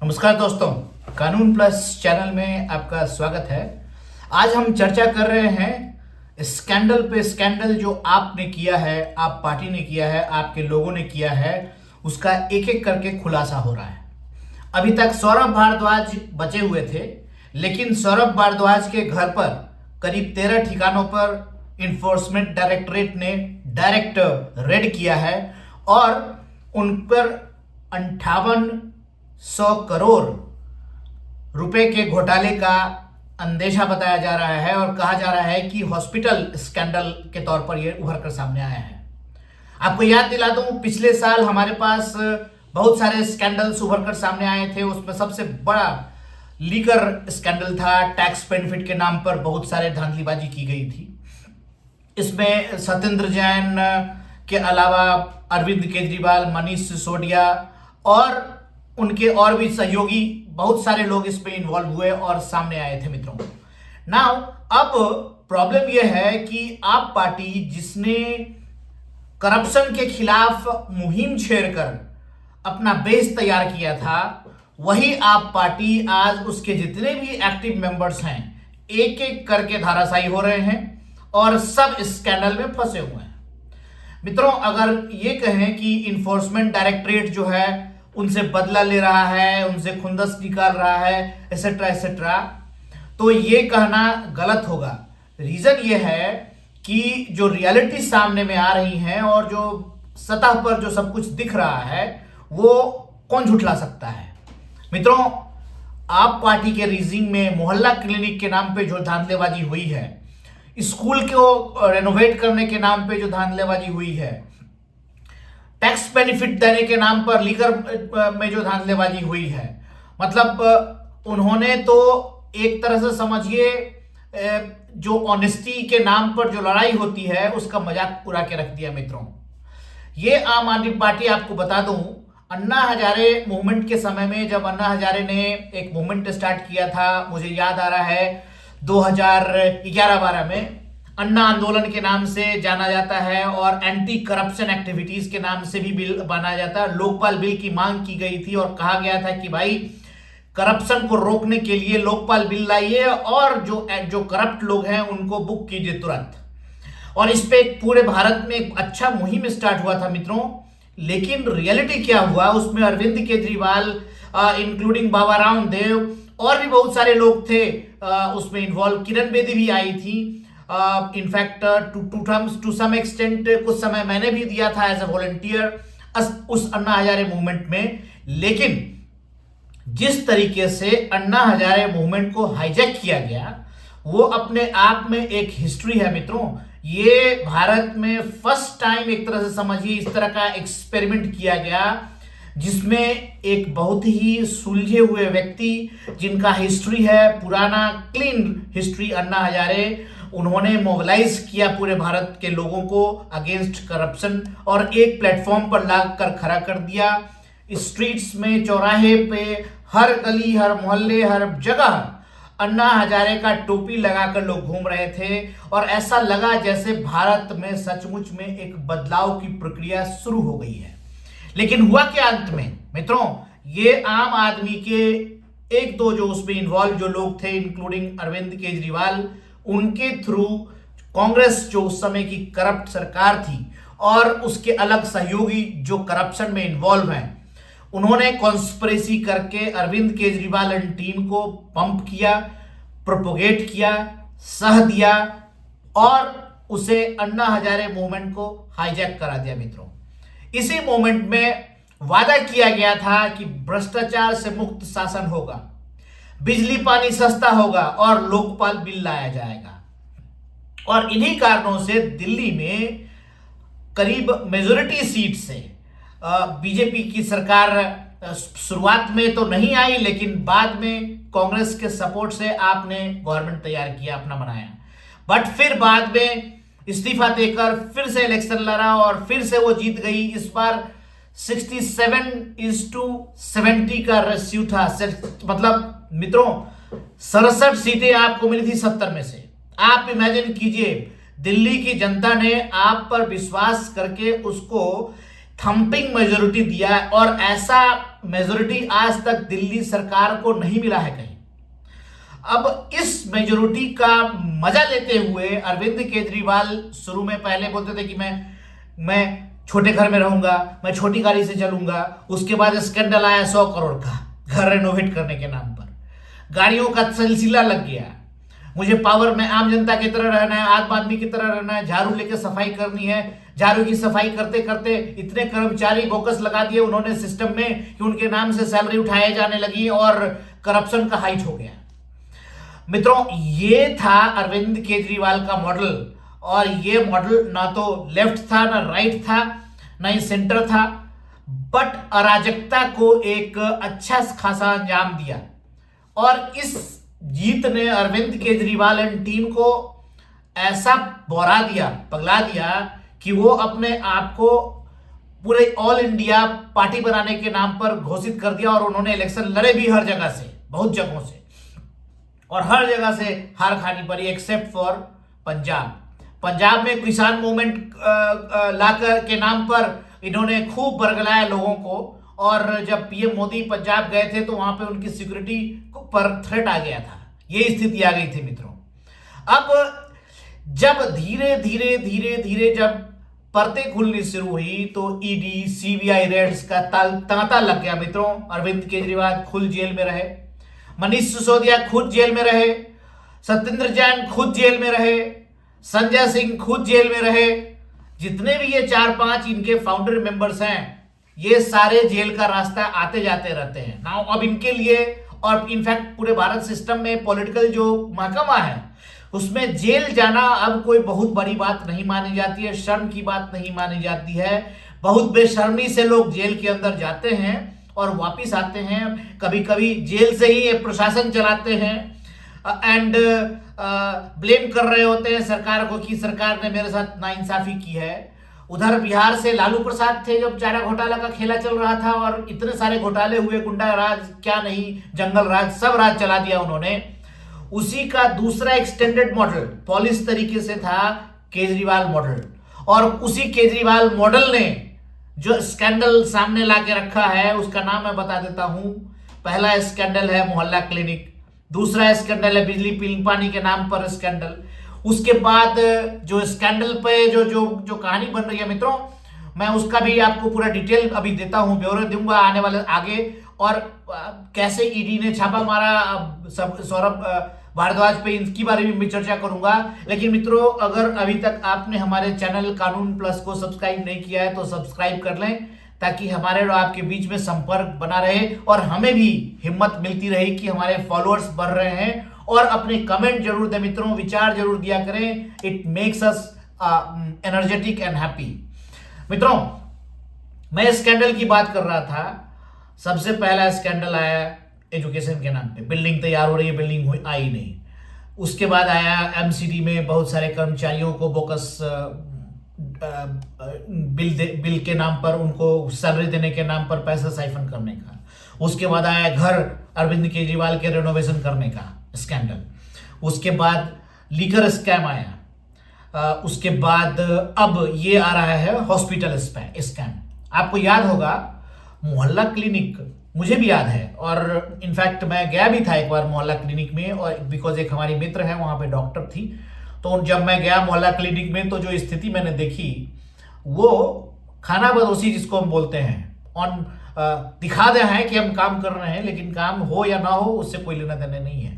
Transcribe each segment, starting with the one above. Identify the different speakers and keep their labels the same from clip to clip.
Speaker 1: नमस्कार दोस्तों, कानून प्लस चैनल में आपका स्वागत है। आज हम चर्चा कर रहे हैं स्कैंडल पे स्कैंडल जो आपने किया है, आप पार्टी ने किया है, आपके लोगों ने किया है, उसका एक एक करके खुलासा हो रहा है। अभी तक सौरभ भारद्वाज बचे हुए थे, लेकिन सौरभ भारद्वाज के घर पर करीब 13 ठिकानों पर इन्फोर्समेंट डायरेक्टरेट ने डायरेक्ट रेड किया है और उन पर 5800 करोड़ रुपए के घोटाले का अंदेशा बताया जा रहा है और कहा जा रहा है कि हॉस्पिटल स्कैंडल के तौर पर यह उभर कर सामने आया है। आपको याद दिला दूं, पिछले साल हमारे पास बहुत सारे स्कैंडल्स उभर कर सामने आए थे। उसमें सबसे बड़ा लीकर स्कैंडल था। टैक्स बेनिफिट के नाम पर बहुत सारे धांधलीबाजी की गई थी। इसमें सत्येंद्र जैन के अलावा अरविंद केजरीवाल, मनीष सिसोदिया और उनके और भी सहयोगी बहुत सारे लोग इसमें इन्वॉल्व हुए और सामने आए थे मित्रों। नाउ अब प्रॉब्लम यह है कि आप पार्टी जिसने करप्शन के खिलाफ मुहिम छेड़कर अपना बेस तैयार किया था, वही आप पार्टी आज उसके जितने भी एक्टिव मेंबर्स हैं एक एक करके धाराशायी हो रहे हैं और सब स्कैंडल में फंसे हुए हैं। मित्रों, अगर ये कहें कि इन्फोर्समेंट डायरेक्टरेट जो है उनसे बदला ले रहा है, उनसे खुंदस निकाल रहा है, एसेट्रा एसेट्रा, तो ये कहना गलत होगा। रीजन ये है कि जो रियलिटी सामने में आ रही है और जो सतह पर जो सब कुछ दिख रहा है वो कौन झुठला सकता है। मित्रों, आप पार्टी के रीजिंग में मोहल्ला क्लिनिक के नाम पे जो धांधलेबाजी हुई है, स्कूल को रेनोवेट करने के नाम पे जो धांधलेबाजी हुई है, टैक्स बेनिफिट देने के नाम पर लीकर में जो धांधलेबाजी हुई है, मतलब उन्होंने तो एक तरह से समझिए जो ऑनेस्टी के नाम पर जो लड़ाई होती है उसका मजाक उड़ा के रख दिया। मित्रों, ये आम आदमी पार्टी, आपको बता दूं, अन्ना हजारे मूवमेंट के समय में जब अन्ना हजारे ने एक मूवमेंट स्टार्ट किया था, मुझे याद आ रहा है 2011-12 में, अन्ना आंदोलन के नाम से जाना जाता है और एंटी करप्शन एक्टिविटीज के नाम से भी बिल बनाया जाता है। लोकपाल बिल की मांग की गई थी और कहा गया था कि भाई करप्शन को रोकने के लिए लोकपाल बिल लाइए और जो करप्ट लोग हैं उनको बुक कीजिए तुरंत। और इस पे पूरे भारत में एक अच्छा मुहिम स्टार्ट हुआ था मित्रों। लेकिन रियलिटी क्या हुआ, उसमें अरविंद केजरीवाल इंक्लूडिंग बाबा रामदेव और भी बहुत सारे लोग थे उसमें इन्वॉल्व। किरण बेदी भी आई थी। इनफैक्ट टू सम एक्सटेंट कुछ समय मैंने भी दिया था एज ए वॉलंटियर उस अन्ना हजारे मूवमेंट में। लेकिन जिस तरीके से अन्ना हजारे मूवमेंट को हाईजैक किया गया वो अपने आप में एक हिस्ट्री है मित्रों। ये भारत में फर्स्ट टाइम एक तरह से समझिए इस तरह का एक्सपेरिमेंट किया गया जिसमें एक बहुत ही सुलझे हुए व्यक्ति जिनका हिस्ट्री है पुराना क्लीन हिस्ट्री, अन्ना हजारे, उन्होंने मोबिलाइज किया पूरे भारत के लोगों को अगेंस्ट करप्शन और एक प्लेटफॉर्म पर ला कर खड़ा कर दिया। स्ट्रीट्स में, चौराहे पे, हर गली, हर मोहल्ले, हर जगह अन्ना हजारे का टोपी लगाकर लोग घूम रहे थे और ऐसा लगा जैसे भारत में सचमुच में एक बदलाव की प्रक्रिया शुरू हो गई है। लेकिन हुआ क्या अंत में मित्रों, ये आम आदमी के एक दो जो उसमें इन्वॉल्व जो लोग थे इंक्लूडिंग अरविंद केजरीवाल, उनके थ्रू कांग्रेस जो उस समय की करप्ट सरकार थी और उसके अलग सहयोगी जो करप्शन में इन्वॉल्व हैं, उन्होंने कॉन्स्पिरेसी करके अरविंद केजरीवाल एंड टीम को पंप किया, प्रोपोगेट किया, सह दिया और उसे अन्ना हजारे मूवमेंट को हाईजैक करा दिया। मित्रों, इसी मूवमेंट में वादा किया गया था कि भ्रष्टाचार से मुक्त शासन होगा, बिजली पानी सस्ता होगा और लोकपाल बिल लाया जाएगा। और इन्हीं कारणों से दिल्ली में करीब मेजॉरिटी सीट से बीजेपी की सरकार शुरुआत में तो नहीं आई, लेकिन बाद में कांग्रेस के सपोर्ट से आपने गवर्नमेंट तैयार किया, अपना बनाया। बट फिर बाद में इस्तीफा देकर फिर से इलेक्शन लड़ा और फिर से वो जीत गई। इस बार 67:70 का रेशियो था। मतलब मित्रों 67 सीटें आपको मिली थी 70 में से। आप इमेजिन कीजिए, दिल्ली की जनता ने आप पर विश्वास करके उसको थंपिंग मेजोरिटी दिया है और ऐसा मेजोरिटी आज तक दिल्ली सरकार को नहीं मिला है कहीं। अब इस मेजोरिटी का मजा लेते हुए अरविंद केजरीवाल शुरू में पहले बोलते थे कि मैं छोटे घर में रहूंगा, मैं छोटी गाड़ी से चलूंगा। उसके बाद स्कैंडल आया 100 करोड़ का घर रेनोवेट करने के नाम पर, गाड़ियों का सिलसिला लग गया। मुझे पावर में आम जनता की तरह रहना है, आम आदमी की तरह रहना है, झाड़ू लेके सफाई करनी है। झाड़ू की सफाई करते करते इतने कर्मचारी बोकस लगा दिए उन्होंने सिस्टम में कि उनके नाम से सैलरी उठाए जाने लगी और करप्शन का हाइट हो गया। मित्रों, ये था अरविंद केजरीवाल का मॉडल और ये मॉडल ना तो लेफ्ट था, ना राइट था, ना ही सेंटर था, बट अराजकता को एक अच्छा खासा अंजाम दिया। और इस जीत ने अरविंद केजरीवाल एंड टीम को ऐसा बौरा दिया, पगला दिया कि वो अपने आप को पूरे ऑल इंडिया पार्टी बनाने के नाम पर घोषित कर दिया और उन्होंने इलेक्शन लड़े भी हर जगह से, बहुत जगहों से, और हर जगह से हार खानी पड़ी एक्सेप्ट फॉर पंजाब। पंजाब में किसान मूवमेंट लाकर के नाम पर इन्होंने खूब बरगलाया लोगों को, और जब पीएम मोदी पंजाब गए थे तो वहां पे उनकी सिक्योरिटी पर थ्रेट आ गया था। ये स्थिति आ गई थी मित्रों। अब जब धीरे धीरे धीरे धीरे जब परतें खुलनी शुरू हुई तो ईडी सीबीआई रेड्स का तांता लग गया मित्रों। अरविंद केजरीवाल खुद जेल में रहे, मनीष सिसोदिया खुद जेल में रहे, सत्येंद्र जैन खुद जेल में रहे, संजय सिंह खुद जेल में रहे। जितने भी ये 4-5 इनके फाउंडर मेंबर्स हैं, ये सारे जेल का रास्ता आते जाते रहते हैं ना। अब इनके लिए और इनफैक्ट पूरे भारत सिस्टम में पॉलिटिकल जो महकमा है उसमें जेल जाना अब कोई बहुत बड़ी बात नहीं मानी जाती है, शर्म की बात नहीं मानी जाती है। बहुत बेशर्मी से लोग जेल के अंदर जाते हैं और वापिस आते हैं। कभी कभी जेल से ही ये प्रशासन चलाते हैं एंड ब्लेम कर रहे होते हैं सरकार को कि सरकार ने मेरे साथ नाइंसाफी की है। उधर बिहार से लालू प्रसाद थे जब चारा घोटाला का खेला चल रहा था और इतने सारे घोटाले हुए, गुंडा राज क्या नहीं, जंगल राज, सब राज चला दिया उन्होंने। उसी का दूसरा एक्सटेंडेड मॉडल पॉलिश तरीके से था केजरीवाल मॉडल, और उसी केजरीवाल मॉडल ने जो स्कैंडल सामने ला के रखा है उसका नाम मैं बता देता हूं। पहला स्कैंडल है मोहल्ला क्लिनिक, दूसरा स्कैंडल है बिजली बिल पानी के नाम पर स्कैंडल। उसके बाद जो स्कैंडल पे जो कहानी बन रही है मित्रों, मैं उसका भी आपको पूरा डिटेल अभी देता हूं, ब्यौरे दूंगा आने वाले आगे। और कैसे ईडी ने छापा मारा सौरभ भारद्वाज पे, इनकी बारे में भी चर्चा करूंगा। लेकिन मित्रों, अगर अभी तक आपने हमारे चैनल कानून प्लस को सब्सक्राइब नहीं किया है तो सब्सक्राइब कर लें, ताकि हमारे और आपके बीच में संपर्क बना रहे और हमें भी हिम्मत मिलती रहे कि हमारे फॉलोअर्स बढ़ रहे हैं। और अपने कमेंट जरूर दें मित्रों, विचार जरूर दिया करें। It makes us energetic and happy. मित्रों, मैं स्कैंडल की बात कर रहा था। सबसे पहला स्कैंडल आया एजुकेशन के नाम पे, बिल्डिंग तैयार हो रही है, बिल्डिंग आई नहीं। उसके बाद आया एमसीडी में बहुत सारे कर्मचारियों को बोकस बिल के नाम पर, उनको सैलरी देने के नाम पर पैसा साइफन करने का। उसके बाद आया घर अरविंद केजरीवाल के रेनोवेशन करने का स्कैंडल। उसके बाद लीकर स्कैम आया। उसके बाद अब ये आ रहा है हॉस्पिटल स्कैम। आपको याद होगा मोहल्ला क्लिनिक, मुझे भी याद है, और इनफैक्ट मैं गया भी था एक बार मोहल्ला क्लिनिक में, और बिकॉज एक हमारी मित्र है वहां पे डॉक्टर थी। तो जब मैं गया मोहल्ला क्लिनिक में तो जो स्थिति मैंने देखी, वो खाना बदोशी जिसको हम बोलते हैं, ऑन दिखा दे है कि हम काम कर रहे हैं, लेकिन काम हो या ना हो उससे कोई लेना देना नहीं है।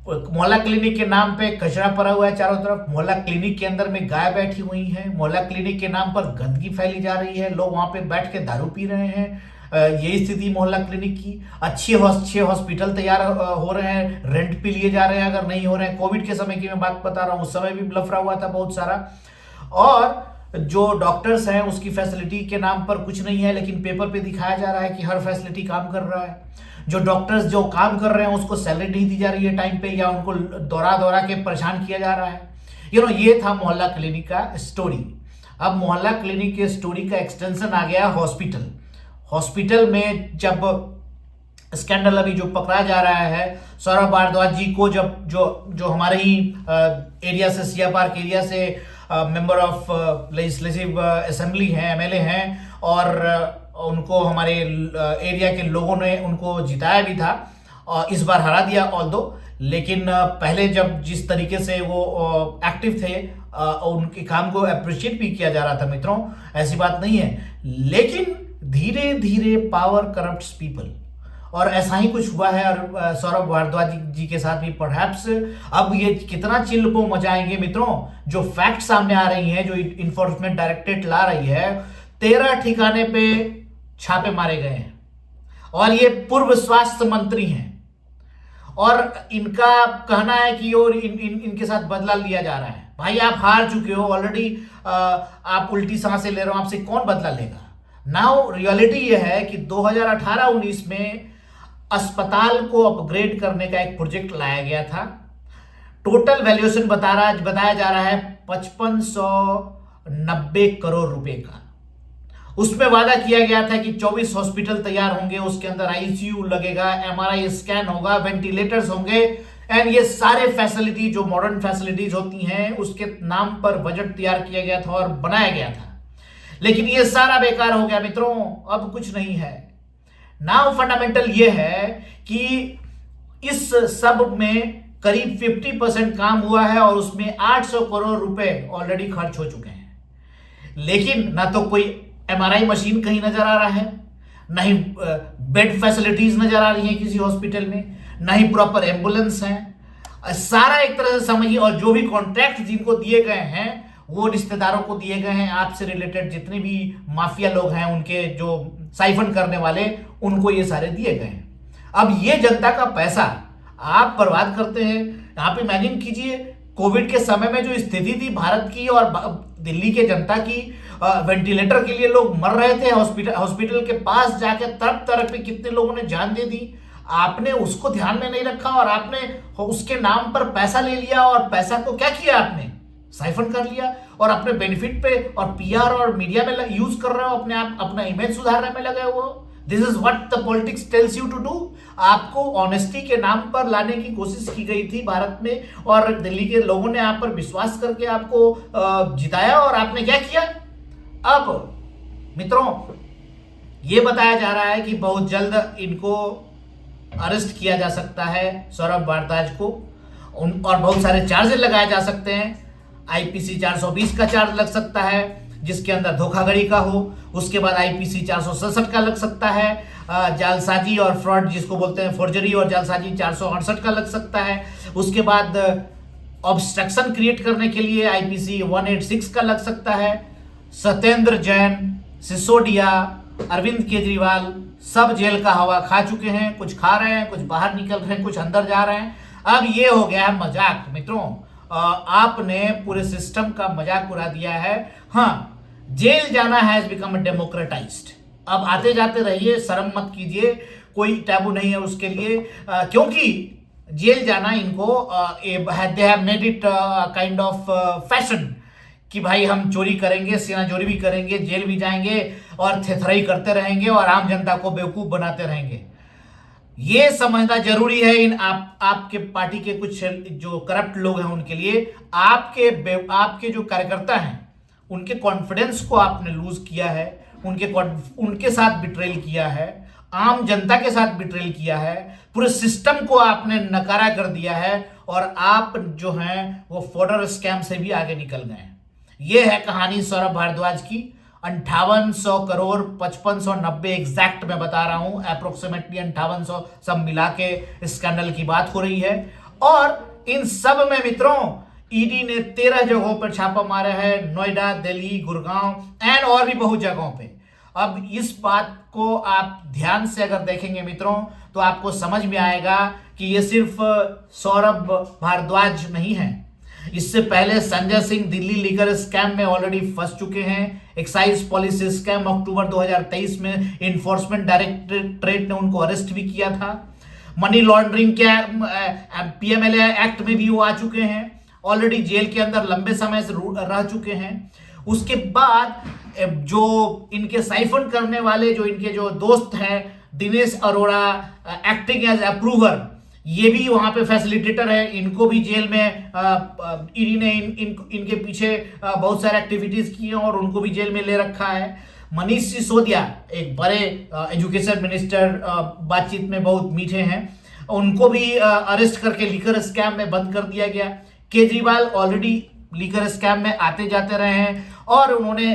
Speaker 1: मोहल्ला क्लिनिक के नाम पे कचरा पड़ा हुआ है चारों तरफ। मोहल्ला क्लिनिक के अंदर में गाय बैठी हुई है। मोहल्ला क्लिनिक के नाम पर गंदगी फैली जा रही है, लोग वहां पे बैठ के दारू पी रहे हैं। यही स्थिति मोहल्ला क्लिनिक की। अच्छे हॉस्पिटल तैयार हो रहे हैं, रेंट पे लिए जा रहे हैं अगर नहीं हो रहे हैं। कोविड के समय की मैं बात बता रहा हूँ, उस समय भी लफड़ा हुआ था बहुत सारा। और जो डॉक्टर्स हैं उसकी फैसिलिटी के नाम पर कुछ नहीं है, लेकिन पेपर पे दिखाया जा रहा है कि हर फैसिलिटी काम कर रहा है। जो डॉक्टर्स जो काम कर रहे हैं उसको सैलरी नहीं दी जा रही है टाइम पे, या उनको दौरा के परेशान किया जा रहा है। ये था मोहल्ला क्लिनिक का स्टोरी। अब मोहल्ला क्लिनिक के स्टोरी का एक्सटेंशन आ गया हॉस्पिटल में। जब स्कैंडल अभी जो पकड़ा जा रहा है, सौरभ भारद्वाज जी को जो हमारे ही एरिया से, सिया पार्क एरिया से मेंबर ऑफ लेजिस्लेटिव असेंबली हैं, एमएलए हैं, और उनको हमारे एरिया के लोगों ने उनको जिताया भी था और इस बार हरा दिया ऑल्दो। लेकिन पहले जब जिस तरीके से वो एक्टिव थे उनके काम को अप्रिशिएट भी किया जा रहा था मित्रों, ऐसी बात नहीं है। लेकिन धीरे धीरे पावर करप्ट्स पीपल, और ऐसा ही कुछ हुआ है और सौरभ भारद्वाज जी के साथ भी परहैप्स। अब ये कितना चिल्लपो मचाएंगे मित्रों, जो फैक्ट सामने आ रही हैं, जो इन्फोर्समेंट डायरेक्टरेट ला रही है, 13 ठिकाने पे छापे मारे गए हैं और ये पूर्व स्वास्थ्य मंत्री हैं और इनका कहना है कि और इनके साथ बदला लिया जा रहा है। भाई आप हार चुके हो ऑलरेडी, आप उल्टी सांसें ले रहे हो, आपसे कौन बदला लेगा। नाउ रियलिटी ये है कि 2018-19 में अस्पताल को अपग्रेड करने का एक प्रोजेक्ट लाया गया था। टोटल वैल्यूएशन बताया जा रहा है 5590 करोड़ रुपए का। उसमें वादा किया गया था कि 24 हॉस्पिटल तैयार होंगे, उसके अंदर आईसीयू लगेगा, एमआरआई स्कैन होगा, वेंटिलेटर्स होंगे एंड ये सारे फैसिलिटी जो मॉडर्न फैसिलिटीज होती हैं उसके नाम पर बजट तैयार किया गया था और बनाया गया था। लेकिन ये सारा बेकार हो गया मित्रों, अब कुछ नहीं है। नाउ फंडामेंटल ये है कि इस सब में करीब 50% काम हुआ है और उसमें 800 करोड़ रुपए ऑलरेडी खर्च हो चुके हैं। लेकिन ना तो कोई एमआरआई मशीन कहीं नजर आ रहा है, ना ही बेड फैसिलिटीज नजर आ रही है किसी हॉस्पिटल में, ना ही प्रॉपर एम्बुलेंस है। सारा एक तरह से समझिए, और जो भी कॉन्ट्रैक्ट जिनको दिए गए हैं वो रिश्तेदारों को दिए गए हैं, आपसे रिलेटेड जितने भी माफिया लोग हैं, उनके जो साइफन करने वाले, उनको ये सारे दिए गए हैं। अब ये जनता का पैसा आप बर्बाद करते हैं। आप इमेजिन कीजिए कोविड के समय में जो स्थिति थी भारत की और दिल्ली के जनता की, वेंटिलेटर के लिए लोग मर रहे थे, हॉस्पिटल के पास जाके तरफ तरफ पे कितने लोगों ने जान दे दी। आपने उसको ध्यान में नहीं रखा और आपने उसके नाम पर पैसा ले लिया और पैसा को क्या किया, आपने साइफन कर लिया और अपने बेनिफिट पे और पीआर और मीडिया में यूज कर रहे हो, अपने आप अपना इमेज सुधारने में लगे हो। This is what the politics tells you to do. आपको ऑनेस्टी के नाम पर लाने की कोशिश की गई थी भारत में और दिल्ली के लोगों ने आप पर विश्वास करके आपको जिताया और आपने क्या किया। अब मित्रों ये बताया जा रहा है कि बहुत जल्द इनको अरेस्ट किया जा सकता है, सौरभ भारद्वाज को, और बहुत सारे चार्जेस लगाए जा सकते हैं। आईपीसी 420 का चार्ज लग सकता है जिसके अंदर धोखाधड़ी का हो, उसके बाद आईपीसी 467 का लग सकता है, जालसाजी और फ्रॉड जिसको बोलते हैं, फोर्जरी और जालसाजी 468 का लग सकता है, उसके बाद ऑब्स्ट्रक्शन क्रिएट करने के लिए आईपीसी 186 का लग सकता है। सत्येंद्र जैन, सिसोदिया, अरविंद केजरीवाल सब जेल का हवा खा चुके हैं, कुछ खा रहे हैं, कुछ बाहर निकल रहे हैं, कुछ अंदर जा रहे हैं। अब ये हो गया है मजाक मित्रों, आपने पूरे सिस्टम का मजाक उड़ा दिया है। हाँ, जेल जाना हैज बिकम डेमोक्रेटाइज्ड। अब आते जाते रहिए, शर्म मत कीजिए, कोई टैबू नहीं है उसके लिए, क्योंकि जेल जाना इनको they have made it kind of fashion कि भाई हम चोरी करेंगे, सीना चोरी भी करेंगे, जेल भी जाएंगे और थेथराई करते रहेंगे और आम जनता को बेवकूफ बनाते रहेंगे। ये समझना जरूरी है इन आपके पार्टी के कुछ जो करप्ट लोग हैं उनके लिए। आपके जो कार्यकर्ता हैं उनके कॉन्फिडेंस को आपने लूज किया है, उनके साथ बिट्रेल किया है, आम जनता के साथ बिट्रेल किया है, पूरे सिस्टम को आपने नकारा कर दिया है और आप जो हैं वो फॉर्डर स्कैम से भी आगे निकल गए हैं। ये है कहानी सौरभ भारद्वाज की। 5800 करोड़ 5590 एग्जैक्ट मैं बता रहा हूं, अप्रोक्सीमेटली 5800 सब मिला के स्कैंडल की बात हो रही है। और इन सब में मित्रों ईडी ने 13 जगहों पर छापा मारा है, नोएडा, दिल्ली, गुड़गांव एंड और भी बहुत जगहों पे। अब इस बात को आप ध्यान से अगर देखेंगे मित्रों तो आपको समझ में आएगा कि ये सिर्फ सौरभ भारद्वाज नहीं है। इससे पहले संजय सिंह दिल्ली लीगर स्कैम में ऑलरेडी फंस चुके हैं। एक्साइज पॉलिसी स्कैम अक्टूबर 2023 में इन्फोर्समेंट डायरेक्टरेट ने उनको अरेस्ट भी किया था। मनी लॉन्ड्रिंग के पीएमएलए एक्ट में भी वो आ चुके हैं, ऑलरेडी जेल के अंदर लंबे समय से रह चुके हैं। उसके बाद जो इनके साइफन करने वाले जो इनके जो दोस्त हैं, Dinesh Arora acting as approver, ये भी वहां पे फैसिलिटेटर है, इनको भी जेल में ईडी ने इनके पीछे बहुत सारे एक्टिविटीज की हैं और उनको भी जेल में ले रखा है। मनीष सिसोदिया एक बड़े एजुकेशन मिनिस्टर, बातचीत में बहुत मीठे हैं, उनको भी अरेस्ट करके लीकर स्कैम में बंद कर दिया गया। केजरीवाल ऑलरेडी लीकर स्कैम में आते जाते रहे हैं और उन्होंने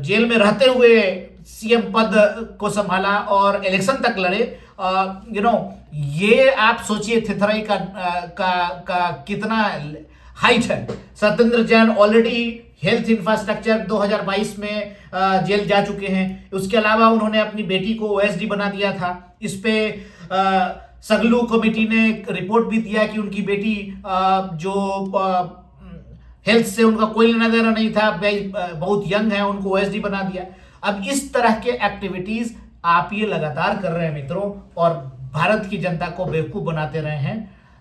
Speaker 1: जेल में रहते हुए सीएम पद को संभाला और इलेक्शन तक लड़े। ये आप सोचिए थिथराई का कितना हाइट है। Satyendra Jain already health infrastructure 2022 में जेल जा चुके हैं। उसके अलावा उन्होंने अपनी बेटी को ओएसडी बना दिया था। इस पे सगलू कमेटी ने एक रिपोर्ट भी दिया कि उनकी बेटी जो हेल्थ से उनका कोई लेना देना नहीं था, बहुत यंग है, उनको ओएसडी बना दिया। अब इस तरह के एक्टिविटीज आप ये लगातार कर रहे हैं मित्रों, और भारत की जनता को बेवकूफ बनाते रहे हैं।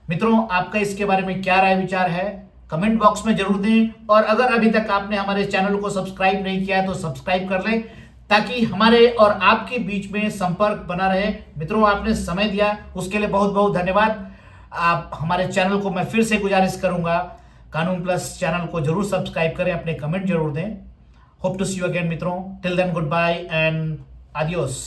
Speaker 1: मित्रों, आपका इसके बारे में क्या राय विचार है कमेंट बॉक्स में जरूर दें, और अगर अभी तक आपने हमारे चैनल को सब्सक्राइब नहीं किया है तो सब्सक्राइब कर लें, ताकि हमारे और आपके बीच में संपर्क बना रहे। मित्रों, आपने समय दिया उसके लिए बहुत बहुत धन्यवाद। आप हमारे चैनल को मैं फिर से गुजारिश करूंगा, कानून प्लस चैनल को जरूर सब्सक्राइब करें, अपने कमेंट जरूर दें। Hope to see you again मित्रों। Till then good bye and adios.